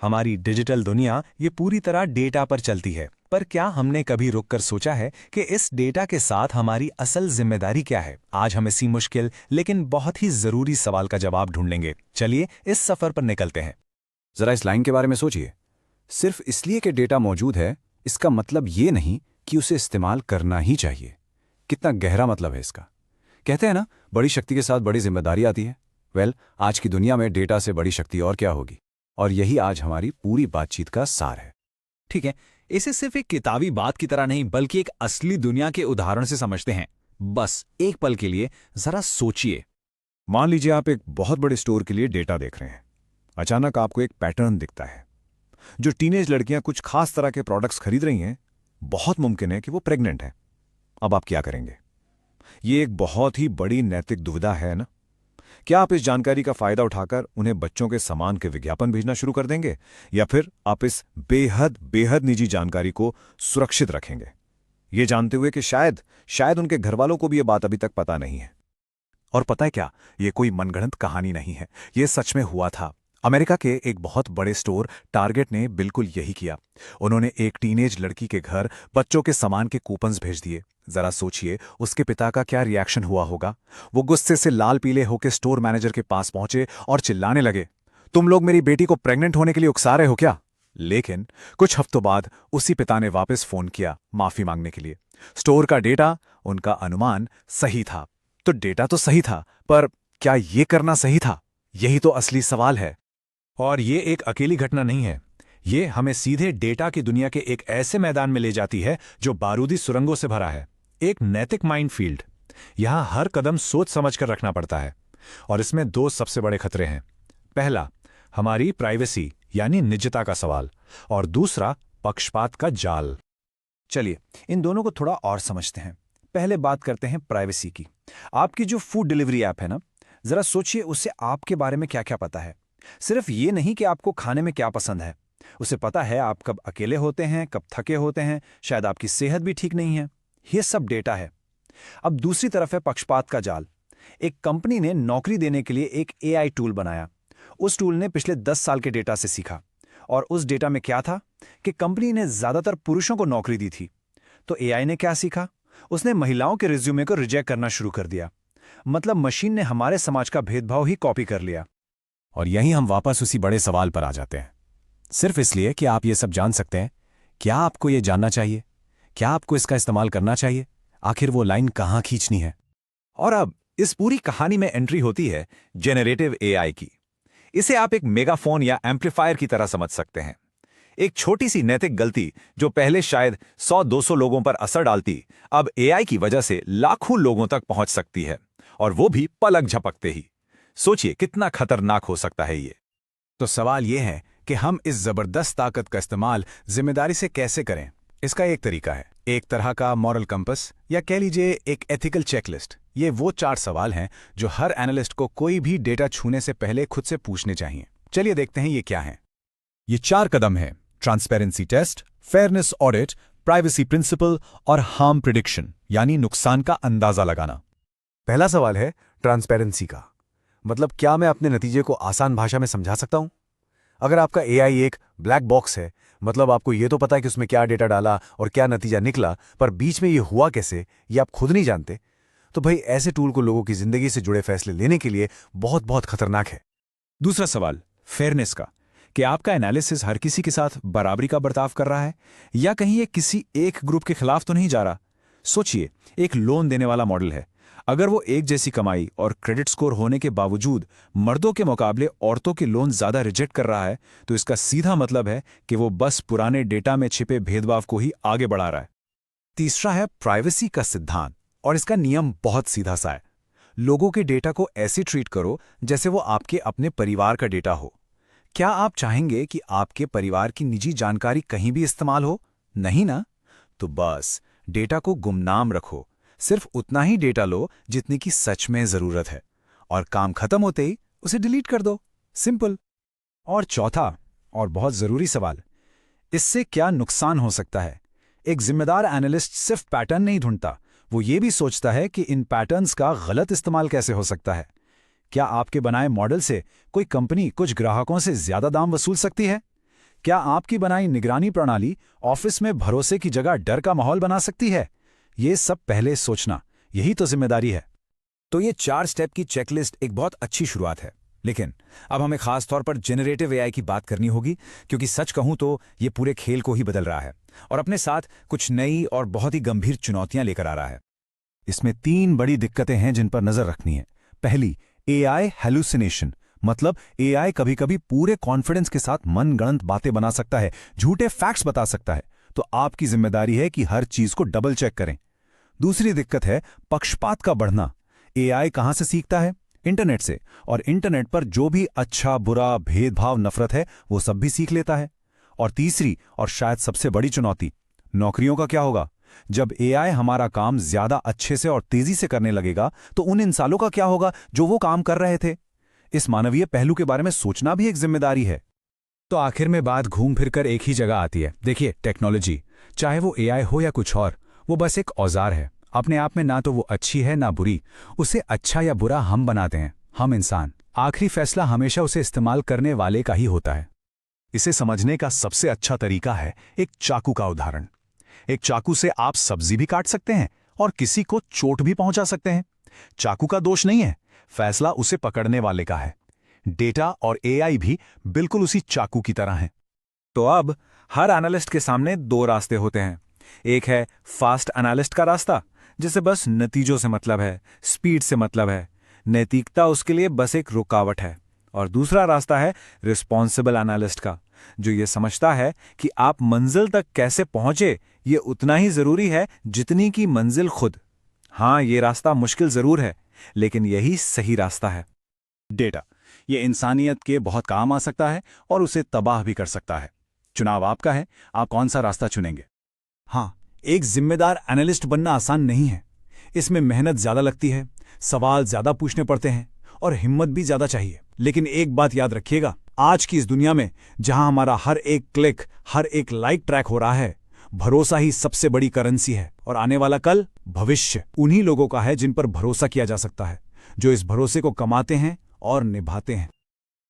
हमारी डिजिटल दुनिया ये पूरी तरह डेटा पर चलती है, पर क्या हमने कभी रुककर सोचा है कि इस डेटा के साथ हमारी असल जिम्मेदारी क्या है? आज हम इसी मुश्किल लेकिन बहुत ही जरूरी सवाल का जवाब ढूंढेंगे। चलिए इस सफर पर निकलते हैं। जरा इस लाइन के बारे में सोचिए। सिर्फ इसलिए कि डेटा मौजूद है, इसका मतलब ये नहीं कि उसे इस्तेमाल करना ही चाहिए। कितना गहरा मतलब है इसका। कहते हैं ना, बड़ी शक्ति के साथ बड़ी जिम्मेदारी आती है। आज की दुनिया में डेटा से बड़ी शक्ति और क्या होगी? और यही आज हमारी पूरी बातचीत का सार है। ठीक है, इसे सिर्फ एक किताबी बात की तरह नहीं बल्कि एक असली दुनिया के उदाहरण से समझते हैं। बस एक पल के लिए जरा सोचिए। मान लीजिए आप एक बहुत बड़े स्टोर के लिए डेटा देख रहे हैं। अचानक आपको एक पैटर्न दिखता है। जो टीनेज लड़कियां कुछ खास तरह के प्रोडक्ट्स खरीद रही हैं, बहुत मुमकिन है कि वो प्रेग्नेंट हैं। अब आप क्या करेंगे? ये एक बहुत ही बड़ी नैतिक दुविधा है ना? क्या आप इस जानकारी का फायदा उठाकर उन्हें बच्चों के सामान के विज्ञापन भेजना शुरू कर देंगे, या फिर आप इस बेहद बेहद निजी जानकारी को सुरक्षित रखेंगे, ये जानते हुए कि शायद उनके घरवालों को भी ये बात अभी तक पता नहीं है? और पता है क्या, ये कोई मनगढ़ंत कहानी नहीं है, ये सच में हुआ था। अमेरिका के एक बहुत बड़े स्टोर टारगेट ने बिल्कुल यही किया। उन्होंने एक टीनेज लड़की के घर बच्चों के सामान के कूपन्स भेज दिए। जरा सोचिए उसके पिता का क्या रिएक्शन हुआ होगा। वो गुस्से से लाल पीले होकर स्टोर मैनेजर के पास पहुंचे और चिल्लाने लगे, तुम लोग मेरी बेटी को प्रेग्नेंट होने के लिए उकसा रहे हो क्या? लेकिन कुछ हफ्तों बाद उसी पिता ने वापस फोन किया माफी मांगने के लिए। स्टोर का डेटा, उनका अनुमान सही था। तो डेटा तो सही था, पर क्या ये करना सही था? यही तो असली सवाल है। और ये एक अकेली घटना नहीं है, ये हमें सीधे डेटा की दुनिया के एक ऐसे मैदान में ले जाती है जो बारूदी सुरंगों से भरा है। एक नैतिक माइनफील्ड। यहां हर कदम सोच समझ कर रखना पड़ता है, और इसमें दो सबसे बड़े खतरे हैं। पहला, हमारी प्राइवेसी यानी निजता का सवाल, और दूसरा, पक्षपात का जाल। चलिए इन दोनों को थोड़ा और समझते हैं। पहले बात करते हैं प्राइवेसी की। आपकी जो फूड डिलीवरी ऐप है ना, जरा सोचिए उससे आपके बारे में क्या क्या पता है। सिर्फ ये नहीं कि आपको खाने में क्या पसंद है, उसे पता है आप कब अकेले होते हैं, कब थके होते हैं, शायद आपकी सेहत भी ठीक नहीं है। ये सब डेटा है। अब दूसरी तरफ है पक्षपात का जाल। एक कंपनी ने नौकरी देने के लिए एक एआई टूल बनाया। उस टूल ने पिछले 10 साल के डेटा से सीखा, और उस डेटा में क्या था कि कंपनी ने ज्यादातर पुरुषों को नौकरी दी थी। तो एआई ने क्या सीखा? उसने महिलाओं के रिज्यूमे को रिजेक्ट करना शुरू कर दिया। मतलब मशीन ने हमारे समाज का भेदभाव ही कॉपी कर लिया। और यहीं हम वापस उसी बड़े सवाल पर आ जाते हैं। सिर्फ इसलिए कि आप ये सब जान सकते हैं, क्या आपको ये जानना चाहिए? क्या आपको इसका इस्तेमाल करना चाहिए? आखिर वो लाइन कहाँ खींचनी है? और अब इस पूरी कहानी में एंट्री होती है जेनरेटिव एआई की। इसे आप एक मेगाफोन या एम्पलीफायर की तरह समझ सकते हैं। एक छोटी सी नैतिक गलती जो पहले शायद 100-200 लोगों पर असर डालती, अब एआई की वजह से लाखों लोगों तक पहुंच सकती है, और वो भी पलक झपकते ही। सोचिए कितना खतरनाक हो सकता है ये। तो सवाल ये है कि हम इस जबरदस्त ताकत का इस्तेमाल जिम्मेदारी से कैसे करें? इसका एक तरीका है, एक तरह का मॉरल कंपस, या कह लीजिए एक एथिकल चेकलिस्ट। ये वो 4 सवाल हैं जो हर एनालिस्ट को कोई भी डेटा छूने से पहले खुद से पूछने चाहिए। चलिए देखते हैं ये क्या हैं। ये 4 कदम हैं: transparency test, fairness audit, privacy principle और हार्म प्रिडिक्शन यानी नुकसान का अंदाजा लगाना। पहला सवाल है ट्रांसपेरेंसी का। मतलब क्या मैं अपने नतीजे को आसान भाषा में समझा सकता हूं? अगर आपका एआई एक ब्लैक बॉक्स है, मतलब आपको ये तो पता है कि उसमें क्या डेटा डाला और क्या नतीजा निकला, पर बीच में ये हुआ कैसे ये आप खुद नहीं जानते, तो भाई ऐसे टूल को लोगों की जिंदगी से जुड़े फैसले लेने के लिए बहुत बहुत खतरनाक है। दूसरा सवाल फेयरनेस का, कि आपका एनालिसिस हर किसी के साथ बराबरी का बर्ताव कर रहा है, या कहीं ये किसी एक ग्रुप के खिलाफ तो नहीं जा रहा। सोचिए, एक लोन देने वाला मॉडल है। अगर वो एक जैसी कमाई और क्रेडिट स्कोर होने के बावजूद मर्दों के मुकाबले औरतों के लोन ज्यादा रिजेक्ट कर रहा है, तो इसका सीधा मतलब है कि वो बस पुराने डेटा में छिपे भेदभाव को ही आगे बढ़ा रहा है। तीसरा है प्राइवेसी का सिद्धांत, और इसका नियम बहुत सीधा सा है। लोगों के डेटा को ऐसे ट्रीट करो जैसे वो आपके अपने परिवार का डेटा हो। क्या आप चाहेंगे कि आपके परिवार की निजी जानकारी कहीं भी इस्तेमाल हो? नहीं ना? तो बस डेटा को गुमनाम रखो। सिर्फ उतना ही डेटा लो जितनी की सच में जरूरत है, और काम खत्म होते ही उसे डिलीट कर दो। सिंपल। और चौथा और बहुत जरूरी सवाल, इससे क्या नुकसान हो सकता है? एक जिम्मेदार एनालिस्ट सिर्फ पैटर्न नहीं ढूंढता, वो ये भी सोचता है कि इन पैटर्न्स का गलत इस्तेमाल कैसे हो सकता है। क्या आपके बनाए मॉडल से कोई कंपनी कुछ ग्राहकों से ज्यादा दाम वसूल सकती है? क्या आपकी बनाई निगरानी प्रणाली ऑफिस में भरोसे की जगह डर का माहौल बना सकती है? ये सब पहले सोचना, यही तो जिम्मेदारी है। तो ये 4 स्टेप की चेकलिस्ट एक बहुत अच्छी शुरुआत है, लेकिन अब हमें खास तौर पर जेनरेटिव एआई की बात करनी होगी, क्योंकि सच कहूं तो ये पूरे खेल को ही बदल रहा है और अपने साथ कुछ नई और बहुत ही गंभीर चुनौतियां लेकर आ रहा है। इसमें 3 बड़ी दिक्कतें हैं जिन पर नजर रखनी है। पहली, एआई हेलुसिनेशन, मतलब एआई कभी-कभी पूरे कॉन्फिडेंस के साथ मनगढ़ंत बातें बना सकता है, झूठे फैक्ट्स बता सकता है। तो आपकी जिम्मेदारी है कि हर चीज को डबल चेक करें। दूसरी दिक्कत है पक्षपात का बढ़ना। एआई कहां से सीखता है? इंटरनेट से, और इंटरनेट पर जो भी अच्छा, बुरा, भेदभाव, नफरत है वो सब भी सीख लेता है। और तीसरी और शायद सबसे बड़ी चुनौती, नौकरियों का क्या होगा? जब एआई हमारा काम ज्यादा अच्छे से और तेजी से करने लगेगा तो उन इंसानों का क्या होगा जो वो काम कर रहे थे? इस मानवीय पहलू के बारे में सोचना भी एक जिम्मेदारी है। तो आखिर में बात घूम फिरकर एक ही जगह आती है। देखिए, टेक्नोलॉजी, चाहे वो एआई हो या कुछ और, वो बस एक औजार है। अपने आप में ना तो वो अच्छी है ना बुरी। उसे अच्छा या बुरा हम बनाते हैं, हम इंसान। आखिरी फैसला हमेशा उसे इस्तेमाल करने वाले का ही होता है। इसे समझने का सबसे अच्छा तरीका है एक चाकू का उदाहरण। एक चाकू से आप सब्जी भी काट सकते हैं और किसी को चोट भी पहुंचा सकते हैं। चाकू का दोष नहीं है, फैसला उसे पकड़ने वाले का है। डेटा और एआई भी बिल्कुल उसी चाकू की तरह हैं। तो अब हर एनालिस्ट के सामने 2 रास्ते होते हैं। एक है फास्ट एनालिस्ट का रास्ता, जिसे बस नतीजों से मतलब है, स्पीड से मतलब है, नैतिकता उसके लिए बस एक रुकावट है। और दूसरा रास्ता है रिस्पॉन्सिबल एनालिस्ट का, जो ये समझता है कि आप मंजिल तक कैसे पहुंचे ये उतना ही जरूरी है जितनी की मंजिल खुद। हाँ, ये रास्ता मुश्किल जरूर है, लेकिन यही सही रास्ता है। डेटा, ये इंसानियत के बहुत काम आ सकता है और उसे तबाह भी कर सकता है। चुनाव आपका है, आप कौन सा रास्ता चुनेंगे। हाँ, एक जिम्मेदार एनालिस्ट बनना आसान नहीं है। इसमें मेहनत ज्यादा लगती है, सवाल ज्यादा पूछने पड़ते हैं और हिम्मत भी ज्यादा चाहिए। लेकिन एक बात याद रखिएगा, आज की इस दुनिया में जहां हमारा हर एक क्लिक, हर एक लाइक ट्रैक हो रहा है, भरोसा ही सबसे बड़ी करेंसी है। और आने वाला कल, भविष्य उन्हीं लोगों का है जिन पर भरोसा किया जा सकता है, जो इस भरोसे को कमाते हैं और निभाते हैं।